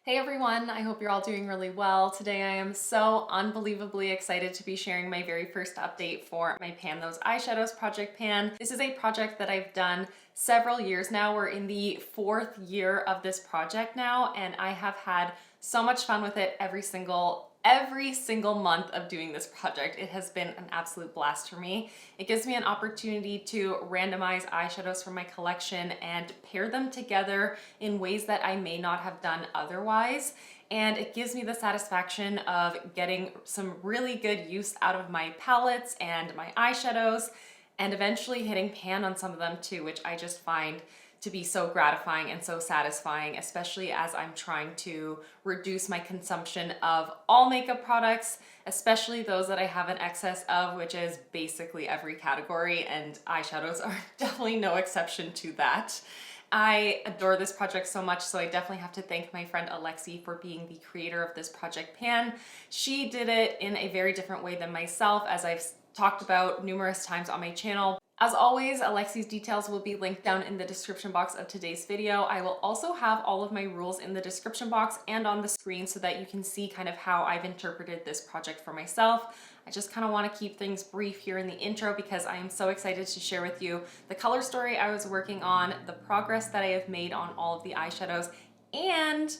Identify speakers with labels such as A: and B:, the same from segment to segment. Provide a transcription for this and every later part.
A: Hey everyone, I hope you're all doing really well. Today I am so unbelievably excited to be sharing my very first update for my Pan Those Eyeshadows project pan. This is a project that I've done several years now. We're in the 4th year of this project now, and I have had so much fun with it every single month of doing this project. It has been an absolute blast for me. It gives me an opportunity to randomize eyeshadows from my collection and pair them together in ways that I may not have done otherwise. And it gives me the satisfaction of getting some really good use out of my palettes and my eyeshadows, and eventually hitting pan on some of them too, which I just find to be so gratifying and so satisfying, especially as I'm trying to reduce my consumption of all makeup products, especially those that I have an excess of, which is basically every category, and eyeshadows are definitely no exception to that. I adore this project so much, so I definitely have to thank my friend Alexi for being the creator of this project pan. She did it in a very different way than myself, as I've talked about numerous times on my channel. As always, Alexi's details will be linked down in the description box of today's video. I will also have all of my rules in the description box and on the screen so that you can see kind of how I've interpreted this project for myself. I just kind of want to keep things brief here in the intro because I am so excited to share with you the color story I was working on, the progress that I have made on all of the eyeshadows, and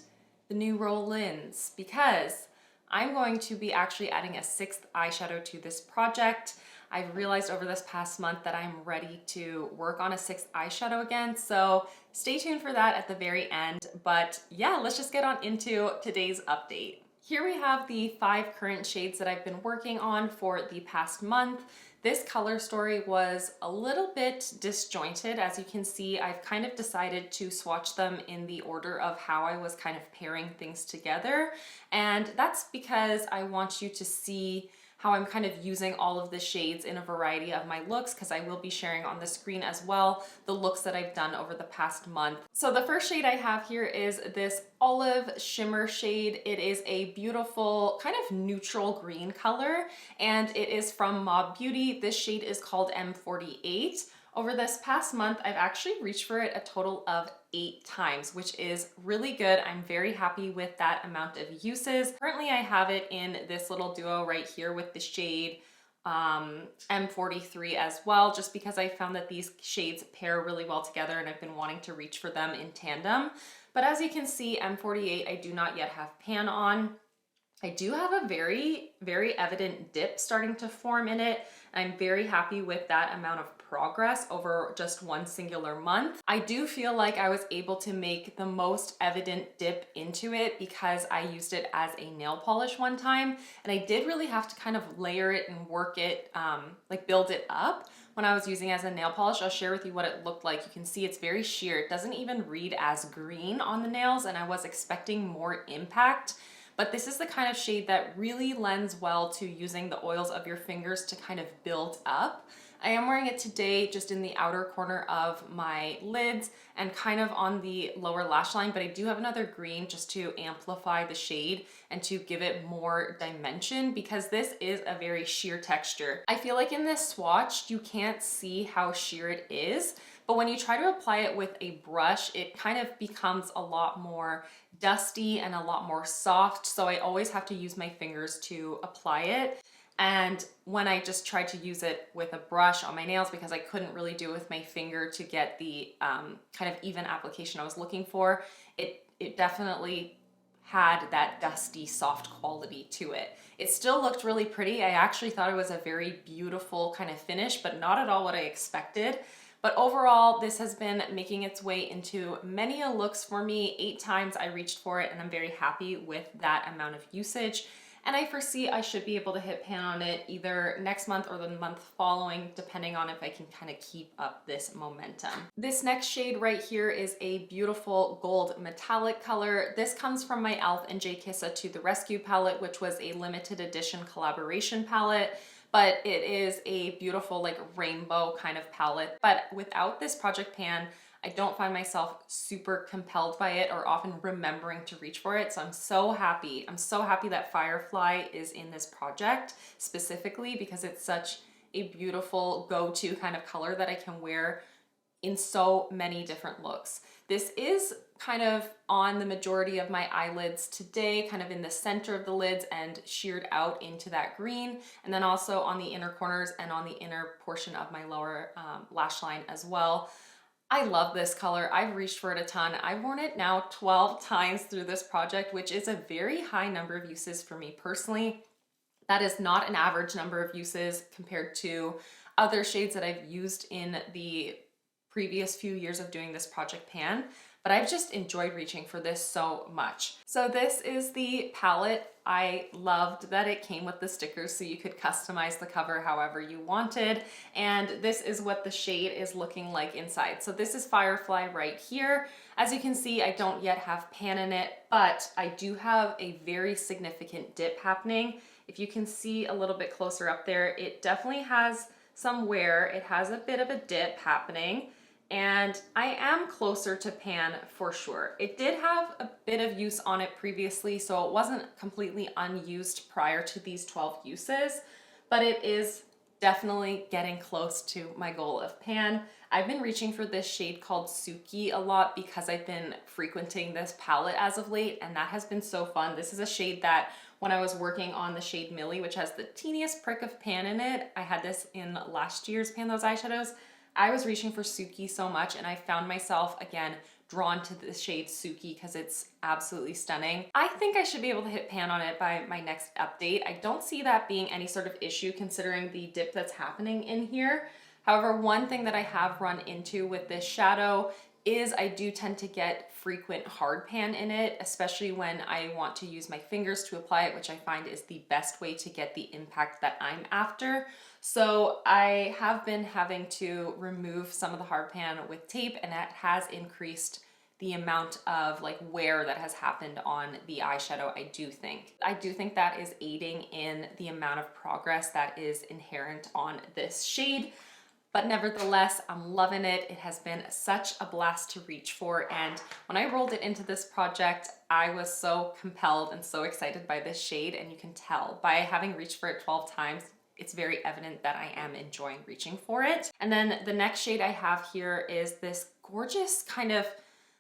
A: the new roll-ins, because I'm going to be actually adding a 6th eyeshadow to this project. I've realized over this past month that I'm ready to work on a 6th eyeshadow again, so stay tuned for that at the very end. But yeah, let's just get on into today's update. Here we have the 5 current shades that I've been working on for the past month. This color story was a little bit disjointed. As you can see, I've kind of decided to swatch them in the order of how I was kind of pairing things together. And that's because I want you to see how I'm kind of using all of the shades in a variety of my looks, because I will be sharing on the screen as well the looks that I've done over the past month. So the first shade I have here is this olive shimmer shade. It is a beautiful kind of neutral green color, and it is from Mob Beauty. This shade is called M48. Over this past month, I've actually reached for it a total of 8 times, which is really good. I'm very happy with that amount of uses. Currently, I have it in this little duo right here with the shade M43 as well, just because I found that these shades pair really well together and I've been wanting to reach for them in tandem. But as you can see, M48 I do not yet have pan on. I do have a very evident dip starting to form in it. I'm very happy with that amount of progress over just one singular month. I do feel like I was able to make the most evident dip into it because I used it as a nail polish one time, and I did really have to kind of layer it and work it, like build it up when I was using it as a nail polish. I'll share with you what it looked like. You can see it's very sheer. It doesn't even read as green on the nails, and I was expecting more impact. But this is the kind of shade that really lends well to using the oils of your fingers to kind of build up. I am wearing it today just in the outer corner of my lids and kind of on the lower lash line, but I do have another green just to amplify the shade and to give it more dimension, because this is a very sheer texture. I feel like in this swatch, you can't see how sheer it is, but when you try to apply it with a brush, it kind of becomes a lot more dusty and a lot more soft. So I always have to use my fingers to apply it. And when I just tried to use it with a brush on my nails, because I couldn't really do it with my finger to get the kind of even application I was looking for, it definitely had that dusty, soft quality to it. It still looked really pretty. I actually thought it was a very beautiful kind of finish, but not at all what I expected. But overall, this has been making its way into many a looks for me. 8 times I reached for it, and I'm very happy with that amount of usage. And I foresee I should be able to hit pan on it either next month or the month following, depending on if I can kind of keep up this momentum. This next shade right here is a beautiful gold metallic color. This comes from my e.l.f. and Jkissa To The Rescue palette, which was a limited edition collaboration palette. But it is a beautiful like rainbow kind of palette. But without this project pan, I don't find myself super compelled by it or often remembering to reach for it. So I'm so happy. I'm so happy that Firefly is in this project specifically, because it's such a beautiful go-to kind of color that I can wear in so many different looks. This is kind of on the majority of my eyelids today, kind of in the center of the lids and sheared out into that green, and then also on the inner corners and on the inner portion of my lower lash line as well. I love this color. I've reached for it a ton. I've worn it now 12 times through this project, which is a very high number of uses for me personally. That is not an average number of uses compared to other shades that I've used in the previous few years of doing this project pan, but I've just enjoyed reaching for this so much. So this is the palette. I loved that it came with the stickers so you could customize the cover however you wanted. And this is what the shade is looking like inside. So this is Firefly right here. As you can see, I don't yet have pan in it, but I do have a very significant dip happening. If you can see a little bit closer up there, it definitely has some wear. It has a bit of a dip happening. And I am closer to pan for sure. It did have a bit of use on it previously, so it wasn't completely unused prior to these 12 uses, but it is definitely getting close to my goal of pan. I've been reaching for this shade called Suki a lot because I've been frequenting this palette as of late, and that has been so fun. This is a shade that when I was working on the shade Millie, which has the teeniest prick of pan in it, I had this in last year's Pan Those Eyeshadows. I was reaching for Suki so much, and I found myself again drawn to the shade Suki because it's absolutely stunning. I think I should be able to hit pan on it by my next update. I don't see that being any sort of issue considering the dip that's happening in here. However, one thing that I have run into with this shadow is I do tend to get frequent hard pan in it, especially when I want to use my fingers to apply it, which I find is the best way to get the impact that I'm after. So I have been having to remove some of the hard pan with tape, and that has increased the amount of like wear that has happened on the eyeshadow, I do think. I do think that is aiding in the amount of progress that is inherent on this shade. But nevertheless, I'm loving it. It has been such a blast to reach for. And when I rolled it into this project, I was so compelled and so excited by this shade. And you can tell by having reached for it 12 times, it's very evident that I am enjoying reaching for it. And then the next shade I have here is this gorgeous kind of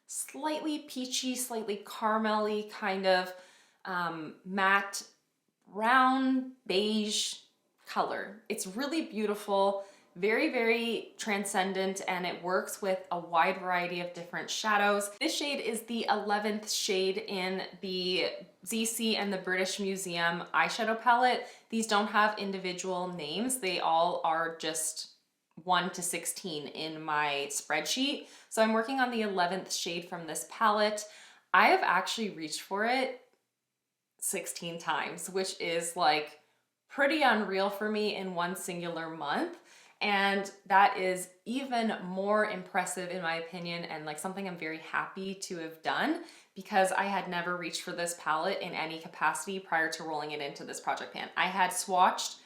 A: slightly peachy, slightly caramel-y kind of matte brown beige color. It's really beautiful. Very, very transcendent, and it works with a wide variety of different shadows. This shade is the 11th shade in the ZC and the British Museum eyeshadow palette. These don't have individual names. They all are just 1 to 16 in my spreadsheet. So I'm working on the 11th shade from this palette. I have actually reached for it 16 times, which is like pretty unreal for me in one singular month. And that is even more impressive in my opinion, and like something I'm very happy to have done because I had never reached for this palette in any capacity prior to rolling it into this project pan. I had swatched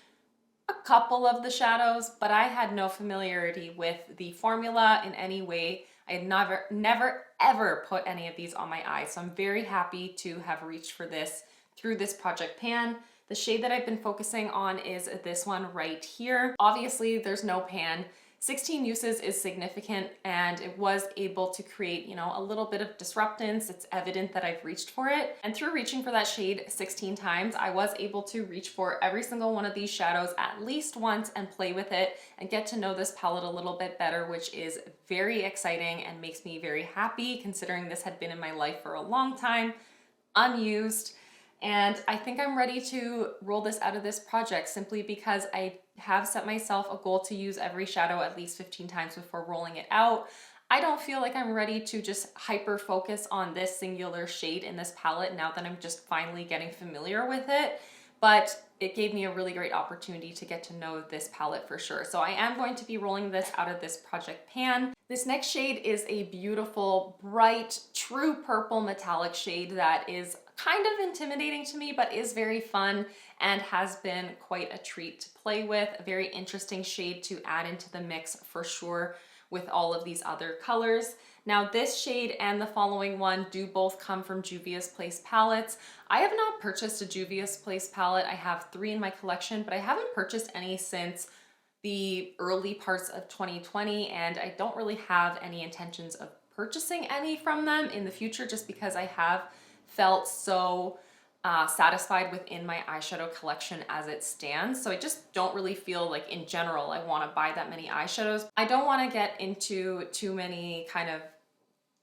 A: a couple of the shadows, but I had no familiarity with the formula in any way. I had never ever put any of these on my eyes. So I'm very happy to have reached for this through this project pan. The shade that I've been focusing on is this one right here. Obviously, there's no pan. 16 uses is significant, and it was able to create, you know, a little bit of disruptance. It's evident that I've reached for it. And through reaching for that shade 16 times, I was able to reach for every single one of these shadows at least once and play with it and get to know this palette a little bit better, which is very exciting and makes me very happy considering this had been in my life for a long time, unused. And I think I'm ready to roll this out of this project simply because I have set myself a goal to use every shadow at least 15 times before rolling it out. I don't feel like I'm ready to just hyper focus on this singular shade in this palette now that I'm just finally getting familiar with it, but it gave me a really great opportunity to get to know this palette for sure. So I am going to be rolling this out of this project pan. This next shade is a beautiful, bright, true purple metallic shade that is kind of intimidating to me, but is very fun and has been quite a treat to play with. A very interesting shade to add into the mix for sure with all of these other colors. Now this shade and the following one do both come from Juvia's Place palettes. I have not purchased a Juvia's Place palette. I have 3 in my collection, but I haven't purchased any since the early parts of 2020, and I don't really have any intentions of purchasing any from them in the future, just because I have felt so satisfied within my eyeshadow collection as it stands. So I just don't really feel like in general I want to buy that many eyeshadows. I don't want to get into too many kind of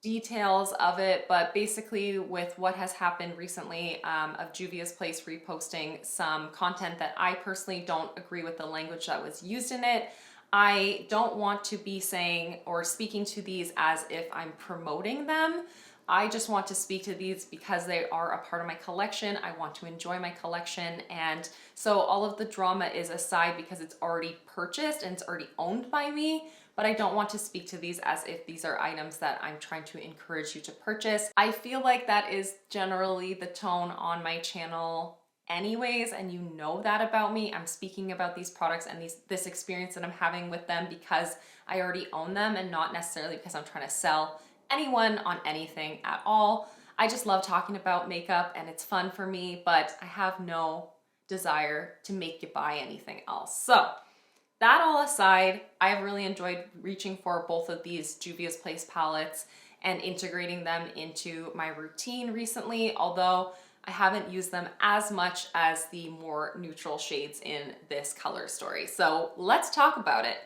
A: details of it, but basically with what has happened recently of Juvia's Place reposting some content that I personally don't agree with the language that was used in it, I don't want to be saying or speaking to these as if I'm promoting them. I just want to speak to these because they are a part of my collection. I want to enjoy my collection. And so all of the drama is aside because it's already purchased and it's already owned by me. But I don't want to speak to these as if these are items that I'm trying to encourage you to purchase. I feel like that is generally the tone on my channel anyways, and you know that about me. I'm speaking about these products and this experience that I'm having with them because I already own them and not necessarily because I'm trying to sell anyone on anything at all. I just love talking about makeup and it's fun for me, but I have no desire to make you buy anything else. So that all aside, I have really enjoyed reaching for both of these Juvia's Place palettes and integrating them into my routine recently, although I haven't used them as much as the more neutral shades in this color story. So let's talk about it.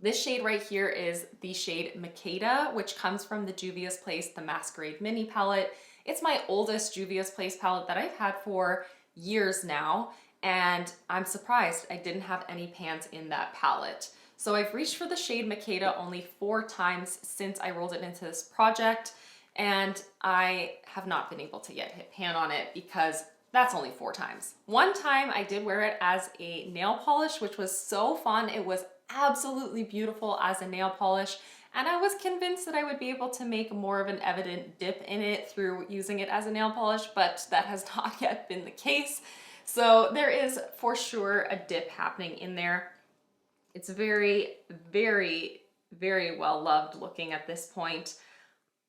A: This shade right here is the shade Makeda, which comes from the Juvia's Place, the Masquerade Mini palette. It's my oldest Juvia's Place palette that I've had for years now, and I'm surprised I didn't have any pans in that palette. So I've reached for the shade Makeda only 4 times since I rolled it into this project, and I have not been able to yet hit pan on it because that's only 4 times. One time I did wear it as a nail polish, which was so fun. It was absolutely beautiful as a nail polish, and I was convinced that I would be able to make more of an evident dip in it through using it as a nail polish, but that has not yet been the case. So there is for sure a dip happening in there. It's very, very, very well loved looking at this point,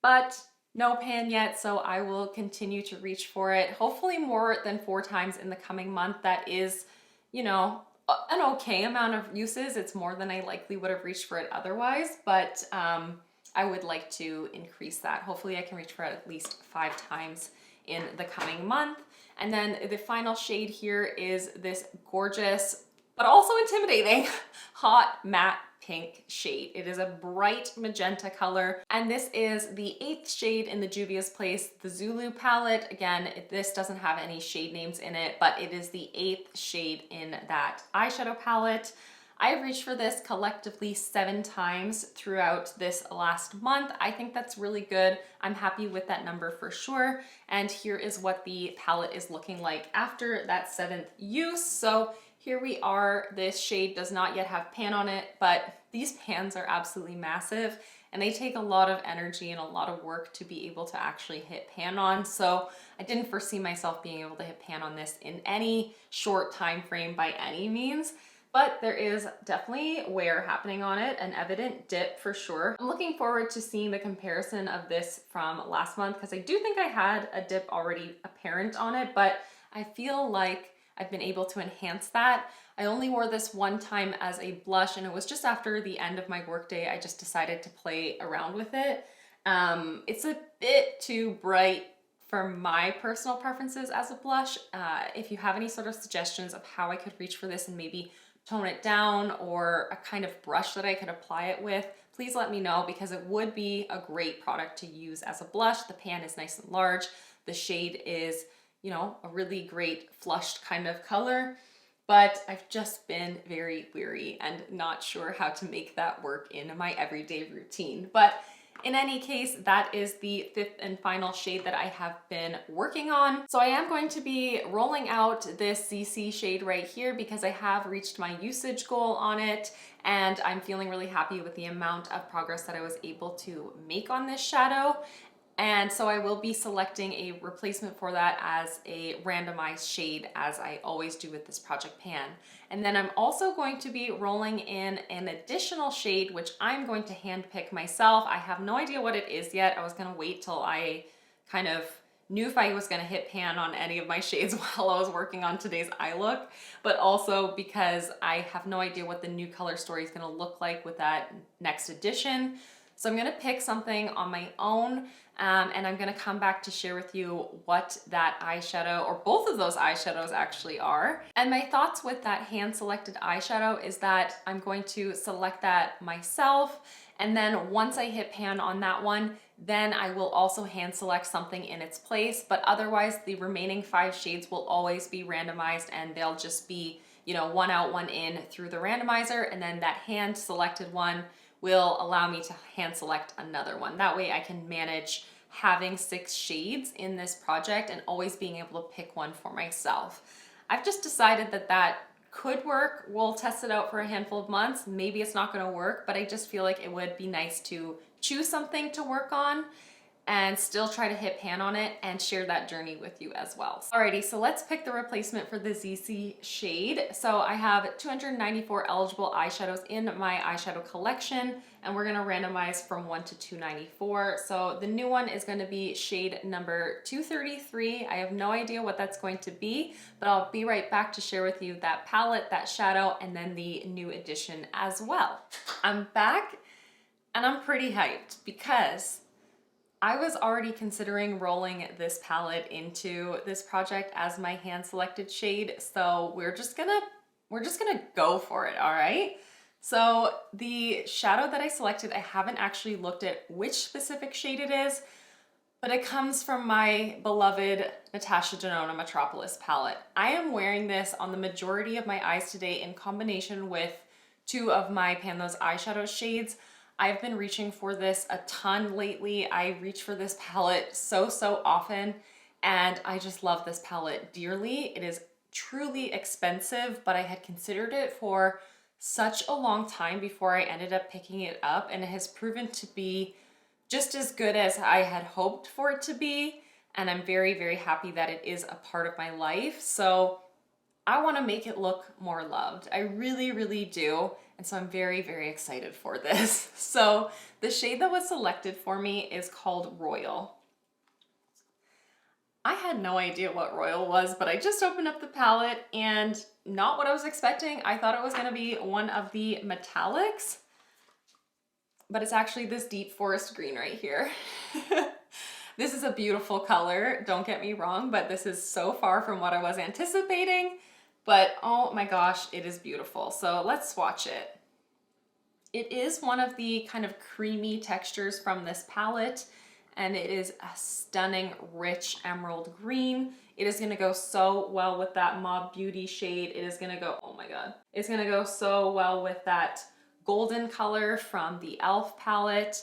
A: but no pan yet, so I will continue to reach for it. Hopefully more than 4 times in the coming month. That is, you know, an okay amount of uses. It's more than I likely would have reached for it otherwise, but I would like to increase that. Hopefully I can reach for it at least 5 times in the coming month. And then the final shade here is this gorgeous, but also intimidating, hot matte pink shade. It is a bright magenta color, and this is the 8th shade in the Juvia's Place, the Zulu palette. Again, this doesn't have any shade names in it, but it is the 8th shade in that eyeshadow palette. I've reached for this collectively 7 times throughout this last month. I think that's really good. I'm happy with that number for sure. And here is what the palette is looking like after that 7th use. So here we are. This shade does not yet have pan on it, but these pans are absolutely massive and they take a lot of energy and a lot of work to be able to actually hit pan on. So I didn't foresee myself being able to hit pan on this in any short time frame by any means, but there is definitely wear happening on it, an evident dip for sure. I'm looking forward to seeing the comparison of this from last month because I do think I had a dip already apparent on it, but I feel like I've been able to enhance that. I only wore this 1 time as a blush, and it was just after the end of my workday. I just decided to play around with it. It's a bit too bright for my personal preferences as a blush. If you have any sort of suggestions of how I could reach for this and maybe tone it down, or a kind of brush that I could apply it with, please let me know, because it would be a great product to use as a blush. The pan is nice and large. The shade is, you know, a really great flushed kind of color, but I've just been very weary and not sure how to make that work in my everyday routine. But in any case, that is the 5th and final shade that I have been working on. So I am going to be rolling out this CC shade right here because I have reached my usage goal on it, and I'm feeling really happy with the amount of progress that I was able to make on this shadow. And so I will be selecting a replacement for that as a randomized shade, as I always do with this project pan. And then I'm also going to be rolling in an additional shade, which I'm going to hand pick myself. I have no idea what it is yet. I was gonna wait till I kind of knew if I was gonna hit pan on any of my shades while I was working on today's eye look, but also because I have no idea what the new color story is gonna look like with that next edition. So I'm gonna pick something on my own, and I'm gonna come back to share with you what that eyeshadow, or both of those eyeshadows actually are. And my thoughts with that hand selected eyeshadow is that I'm going to select that myself, and then once I hit pan on that one, then I will also hand select something in its place, but otherwise the remaining 5 shades will always be randomized, and they'll just be, you know, one out, one in through the randomizer, and then that hand selected one will allow me to hand select another one. That way I can manage having 6 shades in this project and always being able to pick one for myself. I've just decided that that could work. We'll test it out for a handful of months. Maybe it's not gonna work, but I just feel like it would be nice to choose something to work on and still try to hit pan on it and share that journey with you as well. Alrighty, so let's pick the replacement for the ZC shade. So I have 294 eligible eyeshadows in my eyeshadow collection, and we're gonna randomize from 1 to 294. So the new one is gonna be shade number 233. I have no idea what that's going to be, but I'll be right back to share with you that palette, that shadow, and then the new addition as well. I'm back, and I'm pretty hyped because I was already considering rolling this palette into this project as my hand selected shade, so we're just gonna go for it, all right? So the shadow that I selected, I haven't actually looked at which specific shade it is, but it comes from my beloved Natasha Denona Metropolis palette. I am wearing this on the majority of my eyes today in combination with 2 of my Pan Those eyeshadow shades. I've been reaching for this a ton lately. I reach for this palette so often, and I just love this palette dearly. It is truly expensive, but I had considered it for such a long time before I ended up picking it up, and it has proven to be just as good as I had hoped for it to be, and I'm very happy that it is a part of my life. So I want to make it look more loved. I really do. And so I'm very excited for this. So the shade that was selected for me is called Royal. I had no idea what Royal was, but I just opened up the palette and not what I was expecting. I thought it was gonna be one of the metallics, but it's actually this deep forest green right here. This is a beautiful color, don't get me wrong, but this is so far from what I was anticipating. But oh my gosh, it is beautiful. So let's swatch it. It is one of the kind of creamy textures from this palette, and it is a stunning, rich emerald green. It is gonna go so well with that Mauve Beauty shade. It is gonna go, oh my God. It's gonna go so well with that golden color from the e.l.f. palette,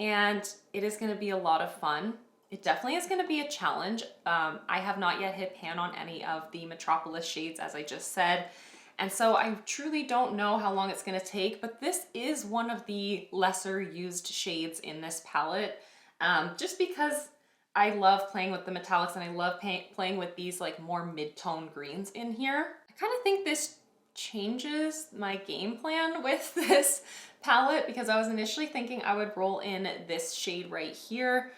A: and it is gonna be a lot of fun. It definitely is gonna be a challenge. I have not yet hit pan on any of the Metropolis shades, as I just said. And so I truly don't know how long it's gonna take, but this is one of the lesser used shades in this palette, just because I love playing with the metallics and I love playing with these like more mid-tone greens in here. I kind of think this changes my game plan with this palette because I was initially thinking I would roll in this shade right here,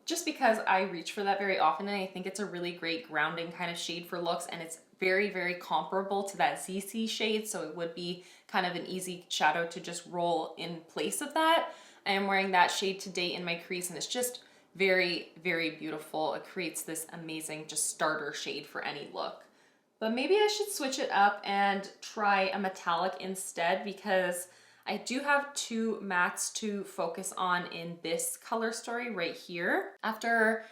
A: just because I reach for that very often, and I think it's a really great grounding kind of shade for looks, and it's very comparable to that ZC shade, so it would be kind of an easy shadow to just roll in place of that. I am wearing that shade today in my crease, and it's just very beautiful. It creates this amazing just starter shade for any look. But maybe I should switch it up and try a metallic instead, because I do have 2 mattes to focus on in this color story right here. After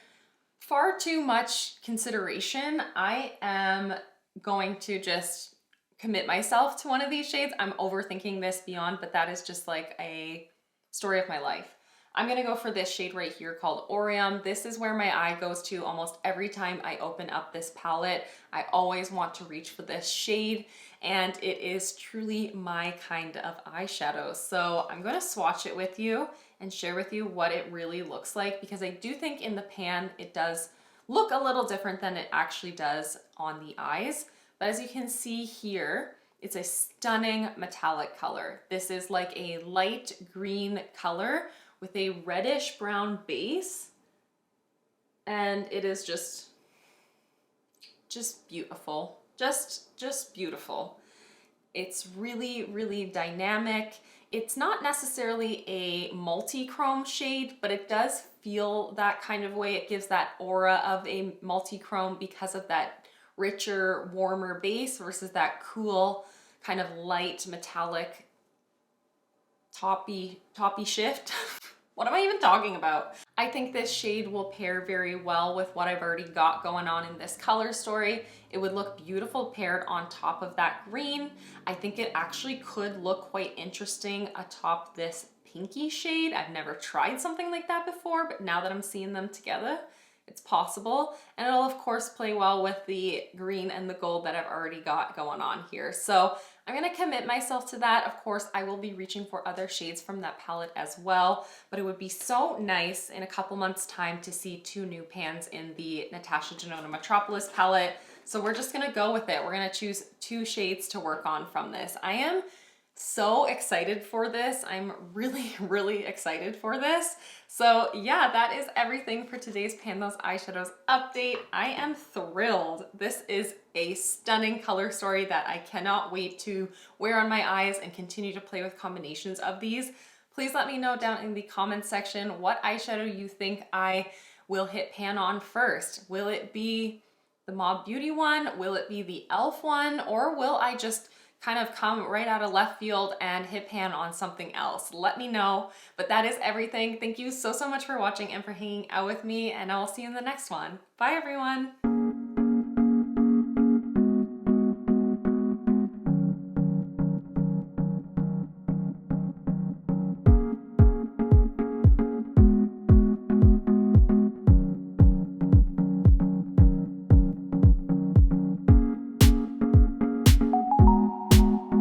A: far too much consideration, I am going to just commit myself to one of these shades. I'm overthinking this beyond, but that is just like a story of my life. I'm gonna go for this shade right here called Orium. This is where my eye goes to almost every time I open up this palette. I always want to reach for this shade, and it is truly my kind of eyeshadow. So I'm gonna swatch it with you and share with you what it really looks like, because I do think in the pan it does look a little different than it actually does on the eyes. But as you can see here, it's a stunning metallic color. This is like a light green color with a reddish brown base, and it is just beautiful. Just beautiful. It's really dynamic. It's not necessarily a multi-chrome shade, but it does feel that kind of way. It gives that aura of a multi-chrome because of that richer, warmer base versus that cool, kind of light, metallic, toppy shift. What am I even talking about? I think this shade will pair very well with what I've already got going on in this color story. It would look beautiful paired on top of that green. I think it actually could look quite interesting atop this pinky shade. I've never tried something like that before, but now that I'm seeing them together, it's possible. And it'll of course play well with the green and the gold that I've already got going on here. So I'm gonna commit myself to that. Of course, I will be reaching for other shades from that palette as well, but it would be so nice in a couple months time to see 2 new pans in the Natasha Denona Metropolis palette. So we're just gonna go with it. We're gonna choose 2 shades to work on from this. I am so excited for this. I'm really excited for this. So yeah, that is everything for today's Pan Those Eyeshadows update. I am thrilled. This is a stunning color story that I cannot wait to wear on my eyes and continue to play with combinations of these. Please let me know down in the comments section what eyeshadow you think I will hit pan on first. Will it be the Mob Beauty one? Will it be the e.l.f. one? Or will I just kind of come right out of left field and hit pan on something else? Let me know. But that is everything. Thank you so much for watching and for hanging out with me, and I will see you in the next one. Bye everyone.